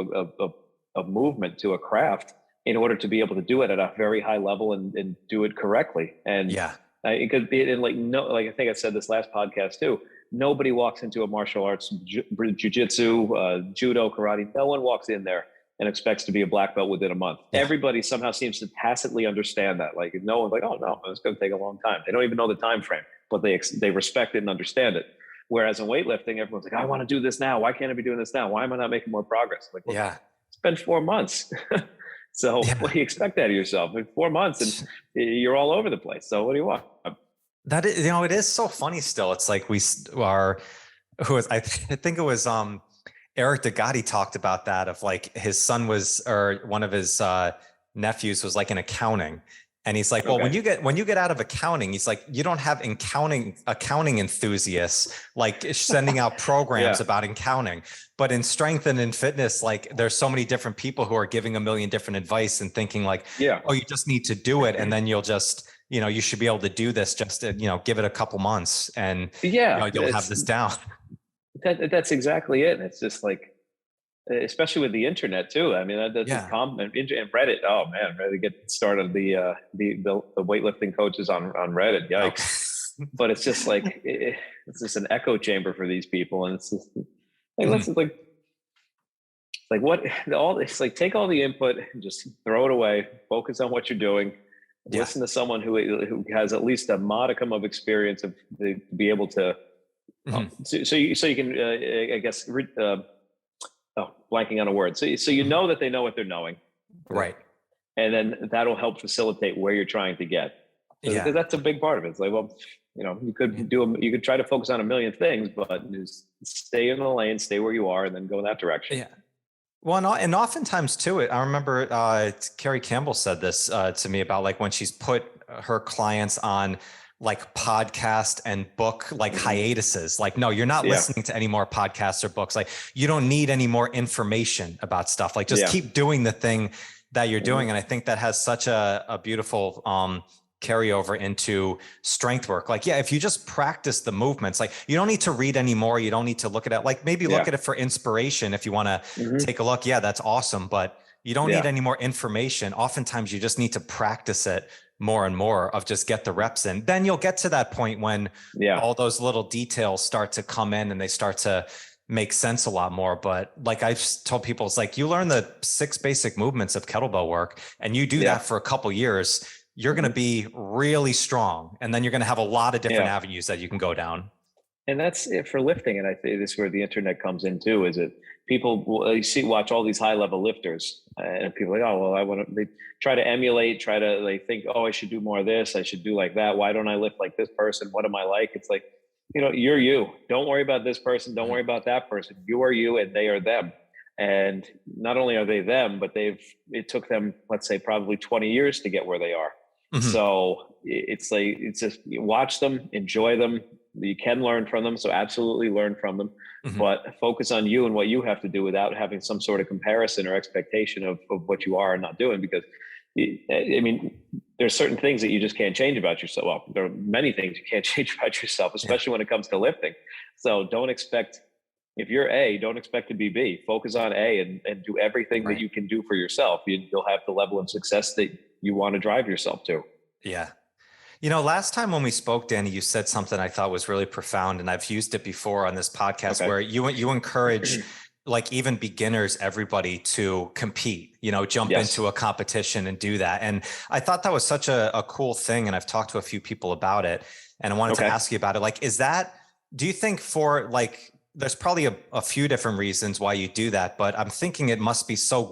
a movement, to a craft, in order to be able to do it at a very high level and do it correctly. And it could be, and like, no, like, I think I said this last podcast too, nobody walks into a martial arts, jiu-jitsu, judo, karate. No one walks in there and expects to be a black belt within a month. Everybody somehow seems to tacitly understand that. Like, no one's like, oh no, it's going to take a long time. They don't even know the time frame, but they respect it and understand it. Whereas in weightlifting, everyone's like, I want to do this now. Why can't I be doing this now? Why am I not making more progress? Like, well, it's been 4 months. So what do you expect out of yourself? In 4 months and you're all over the place. So what do you want? That is, you know, it is so funny still. It's like I think it was Eric DeGotti talked about that, of like his son was, or one of his nephews was like in accounting. And he's like, well, when you get out of accounting, he's like, you don't have accounting enthusiasts like sending out programs about accounting. But in strength and in fitness, like, there's so many different people who are giving a million different advice and thinking like, oh, you just need to do it. And then you'll just, you know, you should be able to do this, just to, you know, give it a couple months and you know, you'll have this down. That's exactly it. It's just like, especially with the internet too. I mean, that's just common. And Reddit. Oh man, ready to get started. The weightlifting coaches on Reddit. Yikes! But it's just like, it's just an echo chamber for these people, and it's just like, it's like, take all the input and just throw it away. Focus on what you're doing. Listen to someone who has at least a modicum of experience to be able to. So you can I guess. Blanking on a word. So you know that they know what they're knowing. Right. And then that'll help facilitate where you're trying to get. So that's a big part of it. It's like, well, you know, you could try to focus on a million things, but just stay in the lane, stay where you are, and then go in that direction. Yeah. Well, and oftentimes too, I remember Carrie Campbell said this to me about like when she's put her clients on like podcast and book like hiatuses. Like, no, you're not listening to any more podcasts or books. Like, you don't need any more information about stuff. Like, just keep doing the thing that you're doing. And I think that has such a beautiful carryover into strength work. Like, if you just practice the movements, like, you don't need to read anymore. You don't need to look at it. Like, maybe look at it for inspiration. If you want to take a look, that's awesome. But you don't need any more information. Oftentimes you just need to practice it more and more, of just get the reps in. Then you'll get to that point when all those little details start to come in and they start to make sense a lot more. But like I've told people, it's like, you learn the 6 basic movements of kettlebell work and you do that for a couple years, you're going to be really strong. And then you're going to have a lot of different avenues that you can go down. And that's it for lifting. And I think this is where the internet comes in too, is it people watch all these high level lifters and people are like, oh, well, they try to emulate, they think, oh, I should do more of this. I should do like that. Why don't I lift like this person? What am I like? It's like, you know, you're you. Don't worry about this person. Don't worry about that person. You are you and they are them. And not only are they them, but it took them, let's say, probably 20 years to get where they are. So it's like, it's just, you watch them, enjoy them. You can learn from them. So absolutely learn from them, but focus on you and what you have to do without having some sort of comparison or expectation of what you are and not doing. Because I mean, there's certain things that you just can't change about yourself. Well, there are many things you can't change about yourself, especially when it comes to lifting. So don't expect, if you're A, don't expect to be B. Focus on A and do everything that you can do for yourself. You'll have the level of success that you want to drive yourself to. Yeah. You know, last time when we spoke, Danny, you said something I thought was really profound, and I've used it before on this podcast, where you encourage like even beginners, everybody to compete, you know, jump into a competition and do that. And I thought that was such a cool thing. And I've talked to a few people about it, and I wanted to ask you about it. Like, do you think there's probably a few different reasons why you do that, but I'm thinking it must be so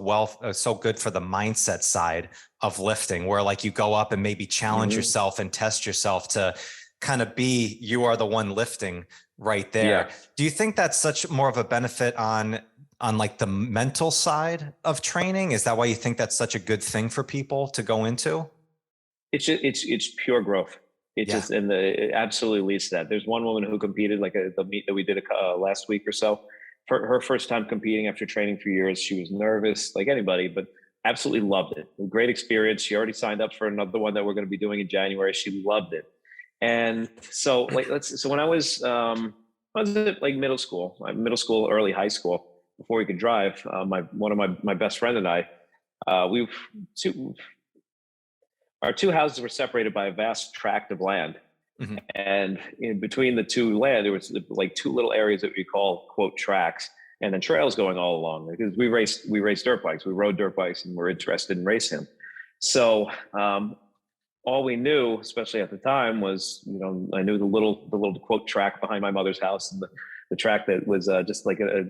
good for the mindset side of lifting, where like you go up and maybe challenge yourself and test yourself to kind of be, you are the one lifting right there. Yeah. Do you think that's such more of a benefit on like the mental side of training? Is that why you think that's such a good thing for people to go into? It's pure growth. It just, and it absolutely leads to that. There's one woman who competed like the meet that we did last week or so. For her first time competing after training for years, she was nervous like anybody, but absolutely loved it. Great experience. She already signed up for another one that we're going to be doing in January. She loved it. And so like, so when I was at like middle school, early high school, before we could drive, one of my best friend and I, our two houses were separated by a vast tract of land. Mm-hmm. And in between the two land, there was like two little areas that we call quote tracks, and then trails going all along, because we raced dirt bikes, we rode dirt bikes, and we're interested in racing. So all we knew, especially at the time, was, you know, I knew the little quote track behind my mother's house, and the track that was just like a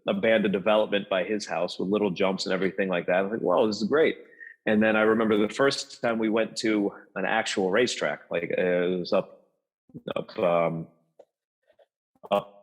abandoned development by his house with little jumps and everything like that. I'm like, wow, this is great. And then I remember the first time we went to an actual racetrack, like it was up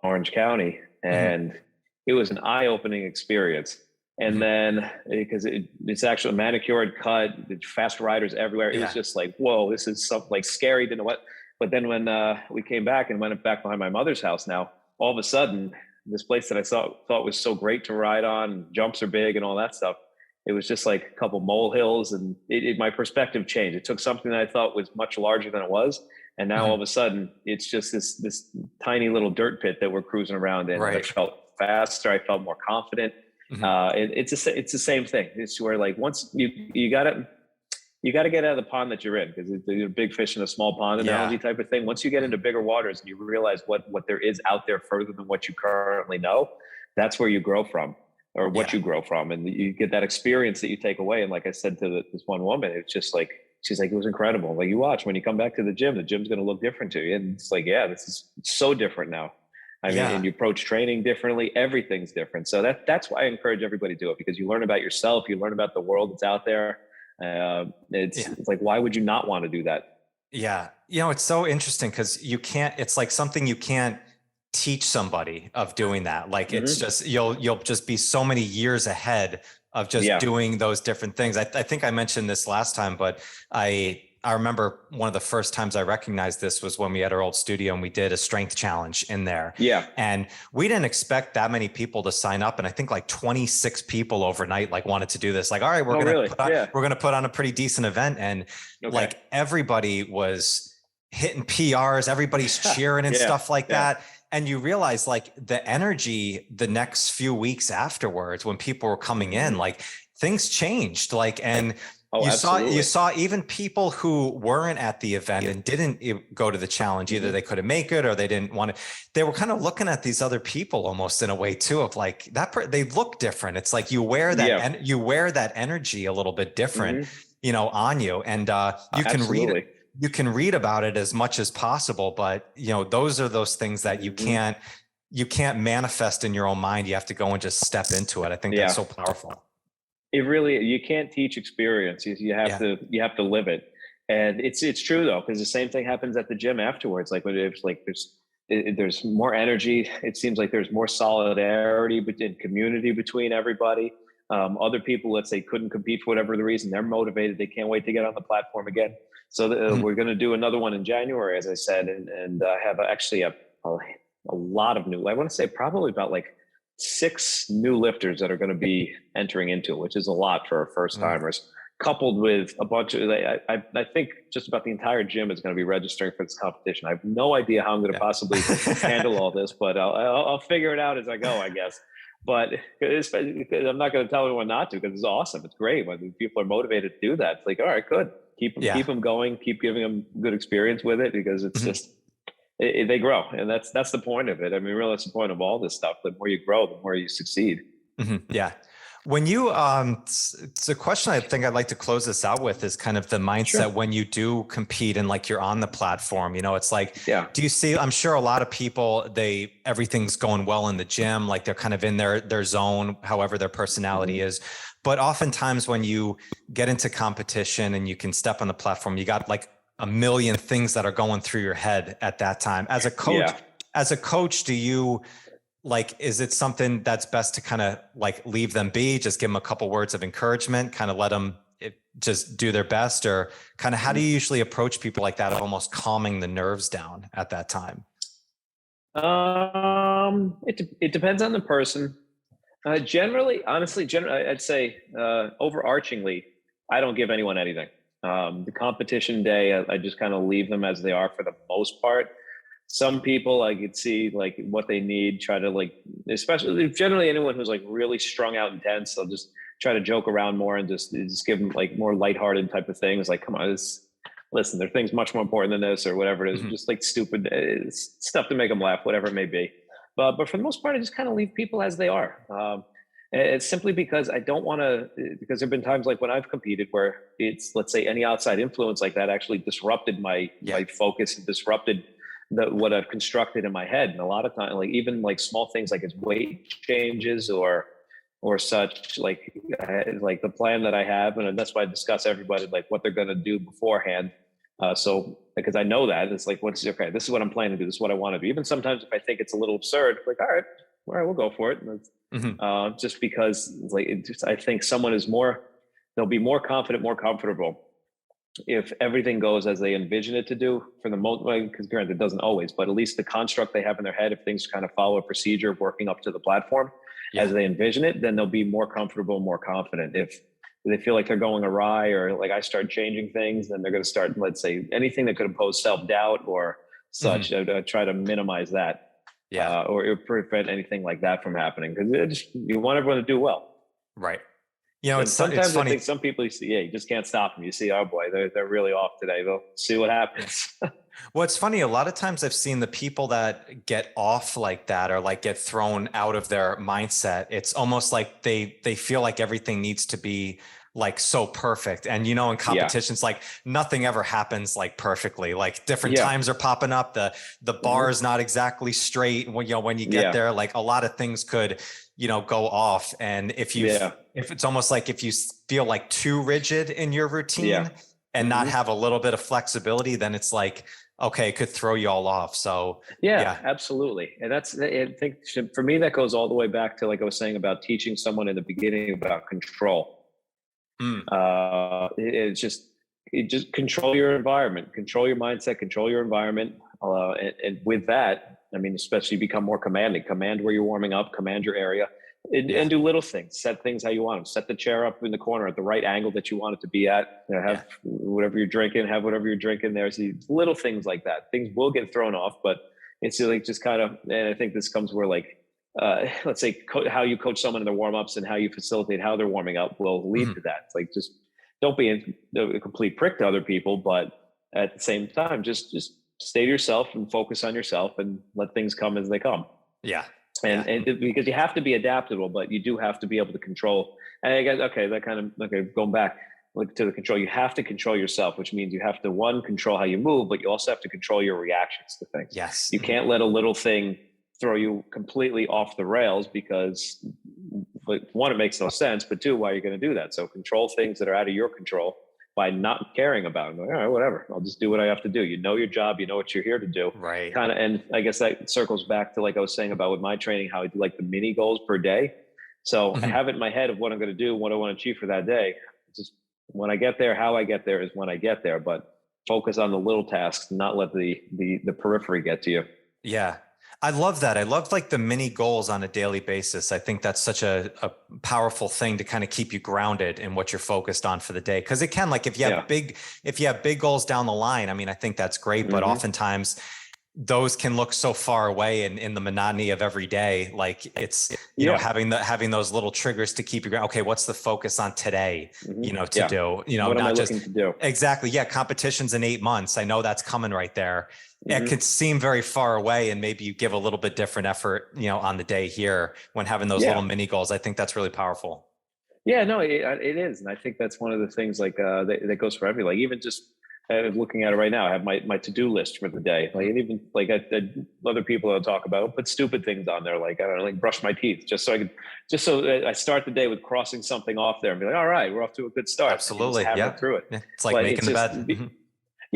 Orange County, and it was an eye-opening experience. And then because it's actually manicured, cut, fast riders everywhere. It was just like, whoa, this is something like scary. Didn't know what. But then when we came back and went back behind my mother's house, now all of a sudden, this place that I thought was so great to ride on, jumps are big and all that stuff, it was just like a couple molehills, and my perspective changed. It took something that I thought was much larger than it was, and now all of a sudden it's just this tiny little dirt pit that we're cruising around in. Right. I felt faster. I felt more confident. It's the same thing. It's where like once you gotta get out of the pond that you're in, because you're a big fish in a small pond analogy type of thing. Once you get into bigger waters and you realize what there is out there further than what you currently know, that's where you grow from. Or what you grow from, and you get that experience that you take away. And like I said to this one woman, it's just like, she's like, it was incredible. Like, you watch when you come back to the gym's going to look different to you. And it's like, yeah, this is so different now. I mean, and you approach training differently. Everything's different. So that's why I encourage everybody to do it, because you learn about yourself, you learn about the world that's out there. It's like, why would you not want to do that? Yeah. You know, it's so interesting because it's like something you can't teach somebody of doing that. Like it's just, you'll just be so many years ahead of just doing those different things. I think I mentioned this last time, but I remember one of the first times I recognized this was when we had our old studio and we did a strength challenge in there. Yeah. And we didn't expect that many people to sign up. And I think like 26 people overnight, like wanted to do this. Like, all right, we're going to put on a pretty decent event. And like everybody was hitting PRs, everybody's cheering and stuff like that. And you realize like the energy the next few weeks afterwards, when people were coming in, like things changed. Like, and you saw even people who weren't at the event and didn't go to the challenge, either they couldn't make it or they didn't want to. They were kind of looking at these other people almost in a way too, of like they look different. It's like you wear that and you wear that energy a little bit different, you know, on you, and you can read it. You can read about it as much as possible, but you know, those are those things that you can't manifest in your own mind. You have to go and just step into it. I think that's so powerful. It really, you can't teach experience. You have to live it. And it's true though, because the same thing happens at the gym afterwards. Like when it's like there's more energy. It seems like there's more solidarity in community between everybody. Other people, let's say, couldn't compete for whatever the reason, they're motivated. They can't wait to get on the platform again. So we're going to do another one in January, as I said, and have actually a lot of new, I want to say probably about like 6 new lifters that are going to be entering into it, which is a lot for our first timers, coupled with a bunch of, I think just about the entire gym is going to be registering for this competition. I have no idea how I'm going to possibly handle all this, but I'll figure it out as I go, I guess. But I'm not going to tell anyone not to, because it's awesome. It's great when people are motivated to do that. It's like, all right, good. Keep them going. Keep giving them good experience with it, because it's just, they grow. And that's the point of it. I mean, really, that's the point of all this stuff. The more you grow, the more you succeed. Yeah. When you, it's a question I think I'd like to close this out with, is kind of the mindset when you do compete and like you're on the platform, you know, it's like, do you see, I'm sure a lot of people, everything's going well in the gym, like they're kind of in their zone, however their personality is. But oftentimes when you get into competition and you can step on the platform, you got like a million things that are going through your head at that time. As a coach, do you like, is it something that's best to kind of like leave them be, just give them a couple words of encouragement, kind of let them just do their best, or kind of how do you usually approach people like that, of almost calming the nerves down at that time? It depends on the person. Generally, I'd say overarchingly, I don't give anyone anything. The competition day, I just kind of leave them as they are for the most part. Some people I could see like what they need, try to like, especially generally anyone who's like really strung out and tense, they'll just try to joke around more and just give them like more lighthearted type of things. Like, come on, listen, there are things much more important than this or whatever it is, just like stupid stuff to make them laugh, whatever it may be. But for the most part, I just kind of leave people as they are. It's simply because I don't want to, because there've been times like when I've competed where it's, let's say, any outside influence like that actually disrupted my focus and disrupted what I've constructed in my head. And a lot of times, like even like small things like it's weight changes or such, like the plan that I have, and that's why I discuss everybody like what they're going to do beforehand. So because I know that it's like, this is what I'm planning to do. This is what I want to do. Even sometimes if I think it's a little absurd, like, all right, we'll go for it. Just because I think someone is they'll be more confident, more comfortable if everything goes as they envision it to do for the most, because granted it doesn't always, but at least the construct they have in their head, if things kind of follow a procedure working up to the platform as they envision it, then they'll be more comfortable, more confident. If they feel like they're going awry or like I start changing things, then they're going to start, let's say, anything that could impose self-doubt or such, try to minimize that. Or prevent anything like that from happening, because you want everyone to do well. Right. You know, sometimes funny. I think some people you see, you just can't stop them. You see, oh boy, they're really off today. They'll see what happens. Well, it's funny. A lot of times I've seen the people that get off like that or like get thrown out of their mindset. It's almost like they feel like everything needs to be like so perfect. And, you know, in competitions, like nothing ever happens like perfectly, like different times are popping up. The bar is not exactly straight. When you get there, like a lot of things could, go off. And if it's almost like if you feel like too rigid in your routine and not have a little bit of flexibility, then it's like, okay, it could throw you all off. So absolutely. And I think for me, that goes all the way back to, like I was saying about teaching someone in the beginning about control. It's just control your environment, control your mindset, control your environment. And with that, I mean, especially become more commanding, command where you're warming up, command your area, and do little things, set things how you want them, set the chair up in the corner at the right angle that you want it to be at, have whatever you're drinking, have whatever you're drinking there. So little things like that, things will get thrown off, but it's like just kind of, and I think this comes where like, let's say how you coach someone in their warm-ups and how you facilitate how they're warming up will lead to that. It's like, just don't be a complete prick to other people, but at the same time, just stay to yourself and focus on yourself and let things come as they come. And because you have to be adaptable, but you do have to be able to control. And I guess, going back to the control, you have to control yourself, which means you have to, control how you move, but you also have to control your reactions to things. Yes. You can't let a little thing throw you completely off the rails, because one, it makes no sense, but two, why are you going to do that? So control things that are out of your control by not caring about them. Like, all right, whatever, I'll just do what I have to do. You know your job, you know what you're here to do. Right. And I guess that circles back to, like I was saying about with my training, how I do like the mini goals per day. So I have it in my head of what I'm going to do, what I want to achieve for that day. Just when I get there, how I get there is when I get there, but focus on the little tasks, not let the periphery get to you. Yeah. I love that. I love like the mini goals on a daily basis. I think that's such a powerful thing to kind of keep you grounded in what you're focused on for the day. Cause it can, like if you have big goals down the line, I mean, I think that's great, but oftentimes those can look so far away in the monotony of every day. Like it's, you know, having those little triggers to keep you going. Okay, what's the focus on today, do, what not just to do. Exactly. Yeah. Competition's in 8 months. I know that's coming right there. It could seem very far away, and maybe you give a little bit different effort, on the day here when having those little mini goals. I think that's really powerful. Yeah, no, it is. And I think that's one of the things like that goes for everyone. Like even just looking at it right now, I have my to-do list for the day. Like, and even like other people will talk about, put stupid things on there. Like, I don't know, like brush my teeth just so I start the day with crossing something off there and be like, all right, we're off to a good start. Absolutely. Through it. It's like making the bed.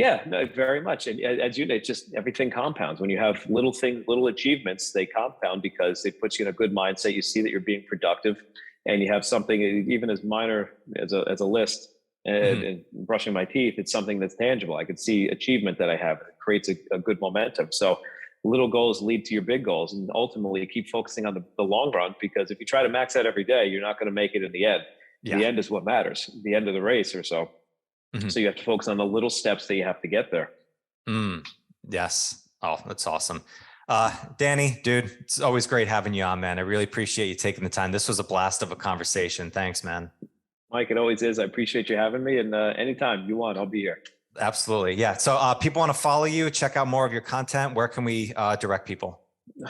Yeah, no, very much. And as you know, it's just everything compounds. When you have little things, little achievements, they compound because it puts you in a good mindset. You see that you're being productive, and you have something even as minor as a list and brushing my teeth. It's something that's tangible. I can see achievement that I have. It creates a good momentum. So little goals lead to your big goals, and ultimately keep focusing on the long run, because if you try to max out every day, you're not going to make it in the end. Yeah. The end is what matters, the end of the race or so. So you have to focus on the little steps that you have to get there. Yes. Oh, that's awesome. Danny, dude, it's always great having you on, man. I really appreciate you taking the time. This was a blast of a conversation. Thanks, man. Mike, it always is. I appreciate you having me, and anytime you want, I'll be here. Absolutely. Yeah. So people want to follow you, check out more of your content. Where can we direct people?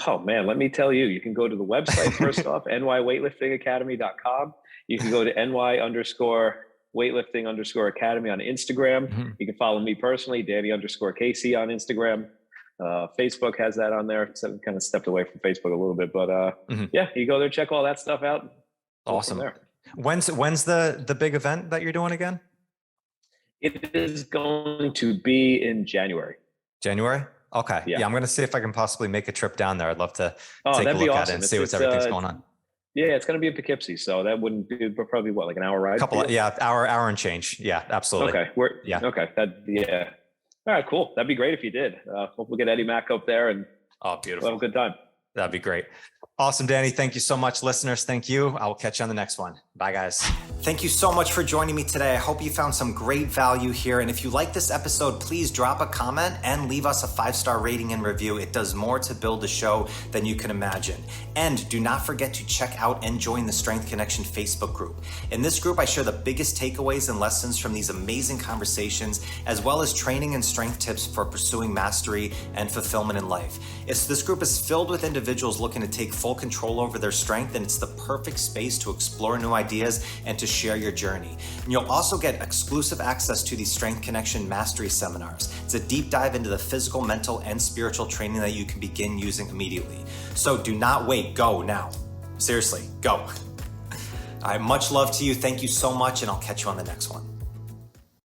Oh man, let me tell you, you can go to the website first off, nyweightliftingacademy.com. You can go to ny_weightlifting_academy on Instagram. You can follow me personally, Danny_KC on Instagram. Facebook has that on there. So I kind of stepped away from Facebook a little bit, but yeah, you go there, check all that stuff out. Awesome. When's the big event that you're doing again? It is going to be in January. January? Okay. Yeah, I'm going to see if I can possibly make a trip down there. I'd love to take a look at it and see what's everything's going on. Yeah, it's going to be in Poughkeepsie, so that wouldn't be probably like an hour ride. Hour and change. Yeah, absolutely. Okay. Okay. All right, cool. That'd be great if you did. Hope we'll get Eddie Mack up there and beautiful. We'll have a good time. That'd be great. Awesome, Danny. Thank you so much, listeners. Thank you. I will catch you on the next one. Bye, guys. Thank you so much for joining me today. I hope you found some great value here. And if you like this episode, please drop a comment and leave us a 5-star rating and review. It does more to build the show than you can imagine. And do not forget to check out and join the Strength Connection Facebook group. In this group, I share the biggest takeaways and lessons from these amazing conversations, as well as training and strength tips for pursuing mastery and fulfillment in life. This group is filled with individuals looking to take full control over their strength, and it's the perfect space to explore new ideas and to share your journey. And you'll also get exclusive access to these Strength Connection Mastery seminars. It's a deep dive into the physical, mental, and spiritual training that you can begin using immediately. So do not wait, go now. Seriously, go. All right, much love to you. Thank you so much, and I'll catch you on the next one.